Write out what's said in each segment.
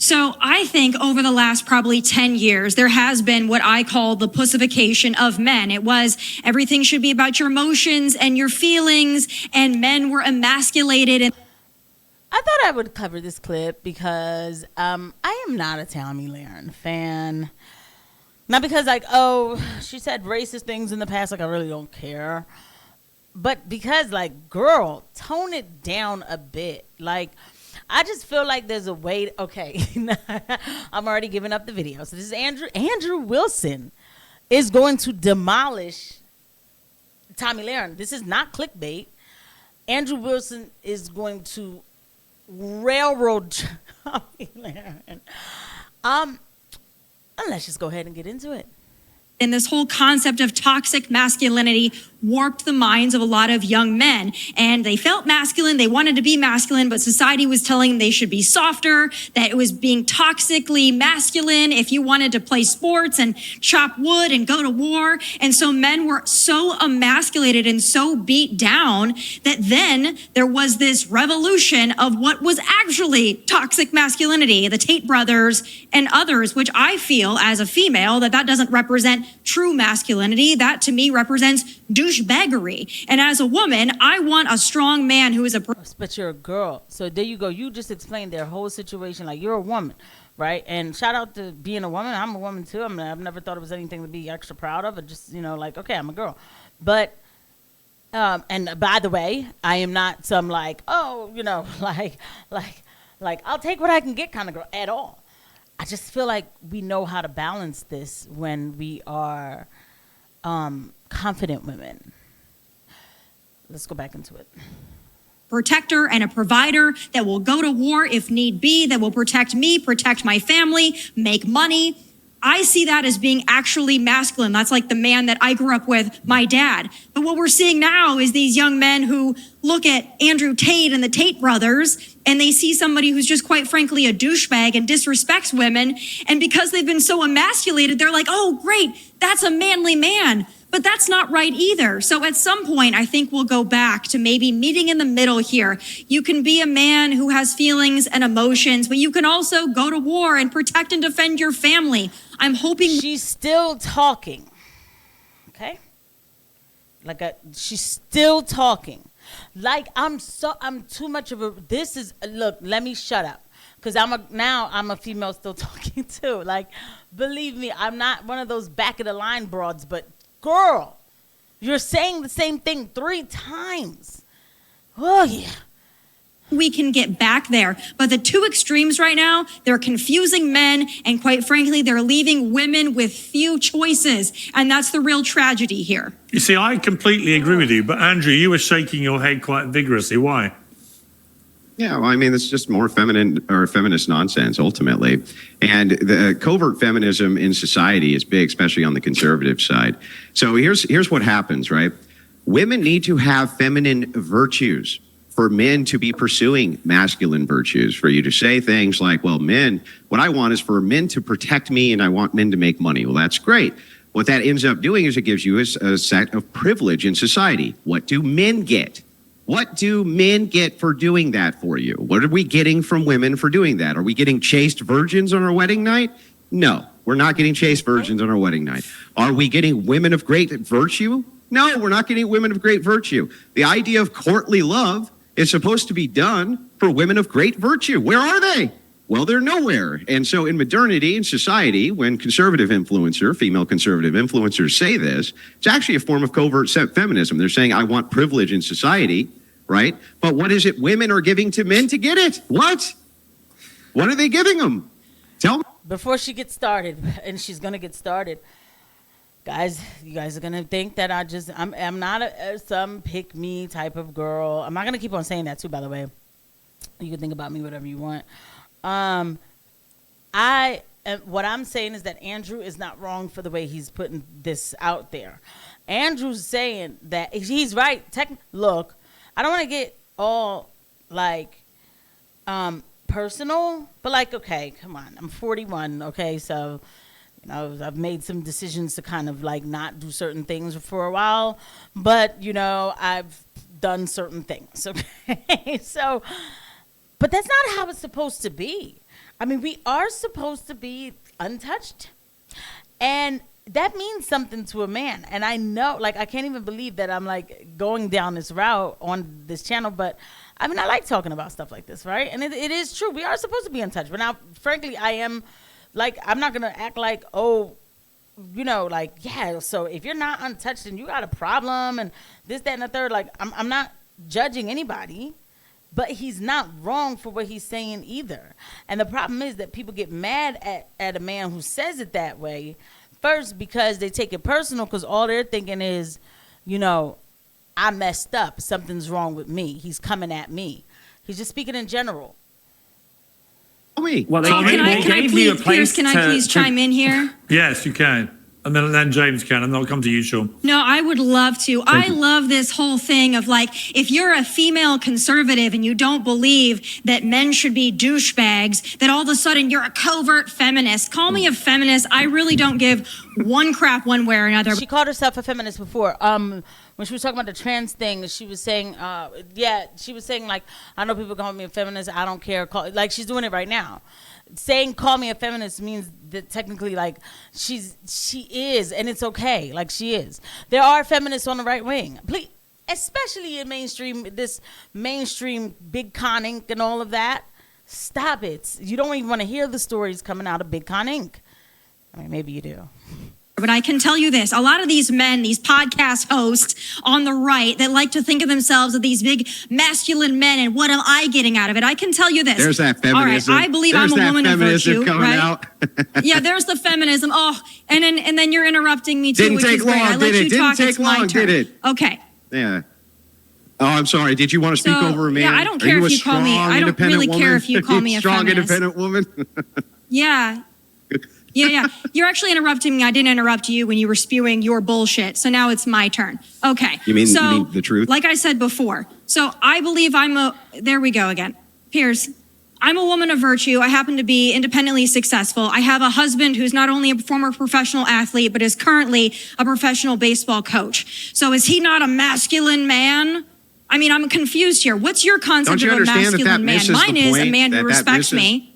So I think over the last probably 10 years, there has been what I call the pussification of men. It was everything should be about your emotions and your feelings, and men were emasculated. And I thought I would cover this clip because I am not a Tomi Lahren fan. Not because, like, oh, she said racist things in the past, like, I really don't care. But because, like, girl, tone it down a bit. Like, I just feel like there's a way. Okay, I'm already giving up the video. So this is Andrew Wilson is going to demolish Tomi Lahren. This is not clickbait. Andrew Wilson is going to railroad Tomi Lahren. Let's just go ahead and get into it. And this whole concept of toxic masculinity warped the minds of a lot of young men. And they felt masculine, they wanted to be masculine, but society was telling them they should be softer, that it was being toxically masculine if you wanted to play sports and chop wood and go to war. And so men were so emasculated and so beat down that then there was this revolution of what was actually toxic masculinity, the Tate brothers and others, which I feel as a female that doesn't represent true masculinity. That to me represents douchebaggery. And as a woman, I want a strong man who is a... But you're a girl. So there you go. You just explained their whole situation. Like, you're a woman, right? And shout out to being a woman. I'm a woman too. I've never thought it was anything to be extra proud of. Or just, like, okay, I'm a girl. But, and by the way, I am not some like, oh, like I'll take what I can get kind of girl at all. I just feel like we know how to balance this when we are confident women. Let's go back into it. Protector and a provider that will go to war if need be, that will protect me, protect my family, make money. I see that as being actually masculine. That's like the man that I grew up with, my dad. But what we're seeing now is these young men who look at Andrew Tate and the Tate brothers, and they see somebody who's just quite frankly a douchebag and disrespects women. And because they've been so emasculated, they're like, oh, great, that's a manly man. But that's not right either. So at some point, I think we'll go back to maybe meeting in the middle here. You can be a man who has feelings and emotions, but you can also go to war and protect and defend your family. I'm hoping... She's still talking. Okay? She's still talking. Like, I'm too much of a... Look, let me shut up. Because I'm a female still talking too. Like, believe me, I'm not one of those back of the line broads, but girl, you're saying the same thing 3 times. Oh, yeah. We can get back there. But the two extremes right now, they're confusing men, and quite frankly, they're leaving women with few choices. And that's the real tragedy here. You see, I completely agree with you, but Andrew, you were shaking your head quite vigorously. Why? Yeah, well, I mean, it's just more feminine or feminist nonsense, ultimately. And the covert feminism in society is big, especially on the conservative side. So here's what happens, right? Women need to have feminine virtues for men to be pursuing masculine virtues, for you to say things like, well, men, what I want is for men to protect me and I want men to make money. Well, that's great. What that ends up doing is it gives you a set of privilege in society. What do men get? What do men get for doing that for you? What are we getting from women for doing that? Are we getting chaste virgins on our wedding night? No, we're not getting chaste virgins on our wedding night. Are we getting women of great virtue? No, we're not getting women of great virtue. The idea of courtly love is supposed to be done for women of great virtue. Where are they? Well, they're nowhere. And so in modernity, in society, when female conservative influencers say this, it's actually a form of covert feminism. They're saying, I want privilege in society, right? But what is it women are giving to men to get it? What? What are they giving them? Tell me. Before she gets started, and she's going to get started, guys, you guys are going to think that I'm not some pick-me type of girl. I'm not going to keep on saying that too, by the way. You can think about me whatever you want. What I'm saying is that Andrew is not wrong for the way he's putting this out there. Andrew's saying that he's right. Look, I don't want to get all like personal, but like, okay, come on. I'm 41. Okay, so I've made some decisions to kind of like not do certain things for a while, but I've done certain things. Okay, so. But that's not how it's supposed to be. I mean, we are supposed to be untouched. And that means something to a man. And I know, like, I can't even believe that I'm, like, going down this route on this channel. But, I mean, I like talking about stuff like this, right? And it is true. We are supposed to be untouched. But now, frankly, I am, like, I'm not going to act like, oh, you know, like, yeah, so if you're not untouched and you got a problem and this, that, and the third, like, I'm not judging anybody. But he's not wrong for what he's saying either. And the problem is that people get mad at a man who says it that way. First, because they take it personal, because all they're thinking is, you know, I messed up. Something's wrong with me. He's coming at me. He's just speaking in general. Well, can I please, Piers, can I please chime in here? Yes, you can. And then James can, and I'll come to you, Sean. No, I would love to. I love this whole thing of like, if you're a female conservative and you don't believe that men should be douchebags, that all of a sudden you're a covert feminist. Call me a feminist. I really don't give one crap one way or another. She called herself a feminist before. When she was talking about the trans thing, she was saying, she was saying, like, I know people call me a feminist. I don't care. Like, she's doing it right now. Saying call me a feminist means that technically, like, she is, and it's okay. Like, she is. There are feminists on the right wing. Please, especially in this mainstream Big Con Inc. and all of that. Stop it. You don't even want to hear the stories coming out of Big Con Inc. I mean, maybe you do. But I can tell you this, a lot of these men, these podcast hosts on the right that like to think of themselves as these big masculine men and what am I getting out of it? I can tell you this. There's that feminism. All right, I believe I'm a woman of virtue, right? Out. Yeah, there's the feminism. Oh, and then you're interrupting me too, Didn't which take is great. long, I let did you it? talk, Didn't it's take my long, turn. did it? Okay. Yeah. Oh, I'm sorry. Did you want to speak over a man? Yeah, I don't care if you call me. I don't really care if you call me a strong, feminist. independent woman. Yeah. Yeah. You're actually interrupting me. I didn't interrupt you when you were spewing your bullshit. So now it's my turn. Okay. You mean the truth? Like I said before. So I believe there we go again. Piers, I'm a woman of virtue. I happen to be independently successful. I have a husband who's not only a former professional athlete, but is currently a professional baseball coach. So is he not a masculine man? I mean, I'm confused here. What's your concept of a masculine man? Mine is a man who respects me.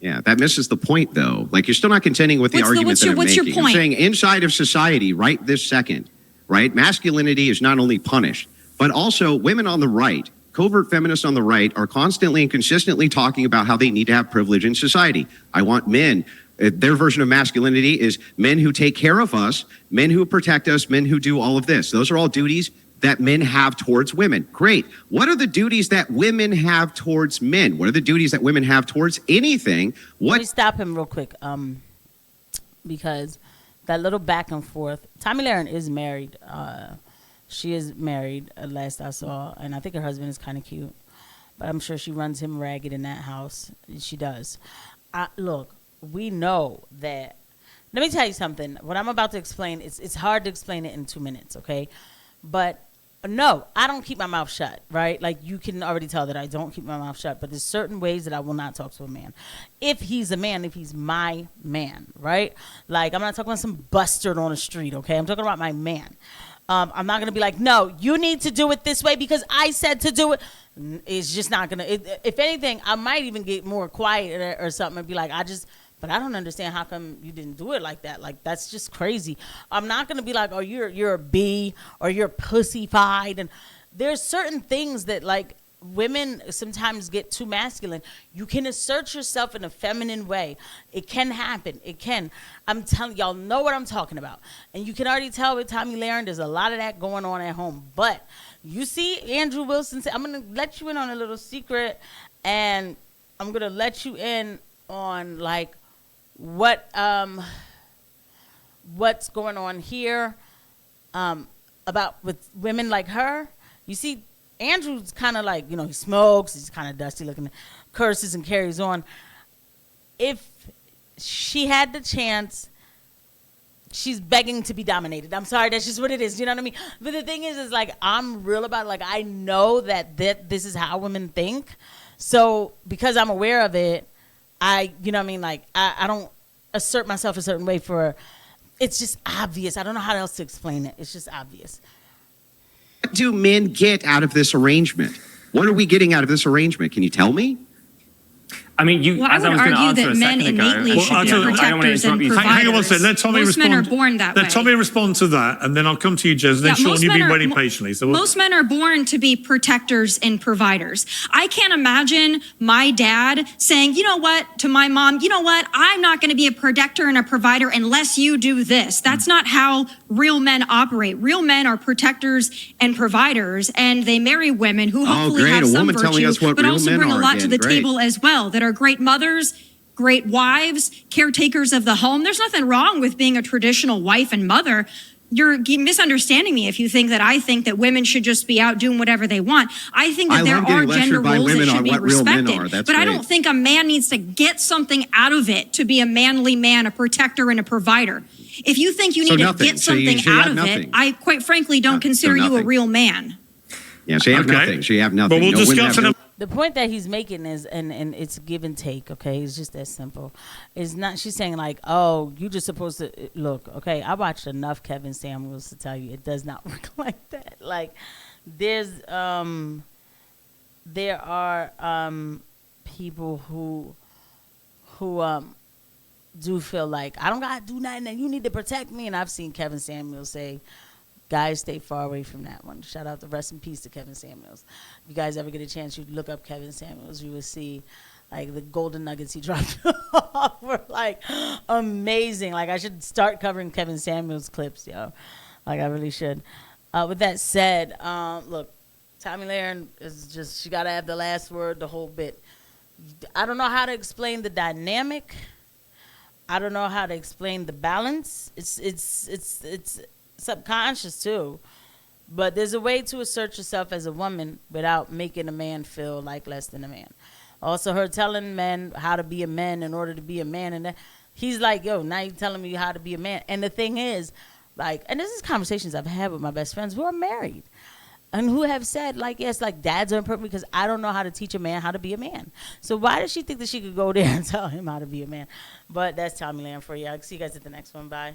Yeah, that misses the point, though. Like, you're still not contending with the argument that I'm making. What's your point? I'm saying inside of society, right this second, right, masculinity is not only punished, but also women on the right, covert feminists on the right, are constantly and consistently talking about how they need to have privilege in society. I want men. Their version of masculinity is men who take care of us, men who protect us, men who do all of this. Those are all duties that men have towards women. Great. What are the duties that women have towards men? What are the duties that women have towards anything? Let me stop him real quick, because that little back and forth. Tomi Lahren is married. She is married, last I saw, and I think her husband is kind of cute. But I'm sure she runs him ragged in that house. She does. Look, we know that. Let me tell you something. What I'm about to explain, it's hard to explain it in 2 minutes, okay? But no, I don't keep my mouth shut, right? Like, you can already tell that I don't keep my mouth shut, but there's certain ways that I will not talk to a man. If he's a man, if he's my man, right? Like, I'm not talking about some bastard on the street, okay? I'm talking about my man. I'm not going to be like, no, you need to do it this way because I said to do it. It's just not going to. If anything, I might even get more quiet or something and be like, but I don't understand how come you didn't do it like that. Like, that's just crazy. I'm not going to be like, oh, you're a B or you're pussyfied. And there's certain things that, like, women sometimes get too masculine. You can assert yourself in a feminine way. It can happen. It can. I'm telling y'all, know what I'm talking about. And you can already tell with Tomi Lahren, there's a lot of that going on at home. But you see Andrew Wilson say, I'm going to let you in on a little secret, and I'm going to let you in on, like, what's going on here about with women like her. You see, Andrew's kind of like, he smokes, he's kind of dusty looking, curses and carries on. If she had the chance, she's begging to be dominated. I'm sorry, that's just what it is. You know what I mean? But the thing is like, I'm real about it. Like, I know that this is how women think. So because I'm aware of it, I don't assert myself a certain way it's just obvious. I don't know how else to explain it. It's just obvious. What do men get out of this arrangement? What are we getting out of this arrangement? Can you tell me? I mean, Well, I as I would was going to argue answer that a men second ago. innately Well, should I'll be tell you- I don't wanna protectors and interrupt you. providers. Hang on one second. Let Tommy Most respond. men are born that way. Let Tommy respond to that, and then I'll come to you, Jez. And then Sean, most you've men been are- waiting patiently. So most men are born to be protectors and providers. I can't imagine my dad saying, you know what, to my mom, you know what, I'm not going to be a protector and a provider unless you do this. That's not how real men operate. Real men are protectors and providers, and they marry women who hopefully great. have A some woman telling virtue, us what but real also men bring a are lot to again. the Great. table as well, that are great mothers, great wives, caretakers of the home. There's nothing wrong with being a traditional wife and mother. You're misunderstanding me if you think that I think that women should just be out doing whatever they want. I think that I there love are getting gender lectured by roles that women should on be what real men respected. are. That's but I great. don't think a man needs to get something out of it to be a manly man, a protector, and a provider. If you think you So need to nothing. get So you something should out have of nothing. it, I quite frankly don't So consider you a nothing. real man. Yeah, she have Okay. nothing. She have nothing. But we'll No women discuss have it. no- The point that he's making is, and it's give and take, okay? It's just that simple. It's not, she's saying like, oh, you just supposed to, look, okay, I watched enough Kevin Samuels to tell you it does not work like that. Like, there are people who do feel like, I don't got to do nothing and you need to protect me. And I've seen Kevin Samuels say, guys, stay far away from that one. Shout out to rest in peace to Kevin Samuels. If you guys ever get a chance, you look up Kevin Samuels, you will see like the golden nuggets he dropped off were like amazing. Like I should start covering Kevin Samuels clips, yo. Like I really should. With that said, look, Tomi Lahren is just, she gotta have the last word, the whole bit. I don't know how to explain the dynamic. I don't know how to explain the balance. It's subconscious too, but there's a way to assert yourself as a woman without making a man feel like less than a man. Also, her telling men how to be a man in order to be a man, and he's like, yo, now you're telling me how to be a man. And the thing is, like, and this is conversations I've had with my best friends who are married and who have said, like, yes, like dads are important because I don't know how to teach a man how to be a man. So why does she think that she could go there and tell him how to be a man? But that's Tomi Lahren for you. I'll see you guys at the next one. Bye.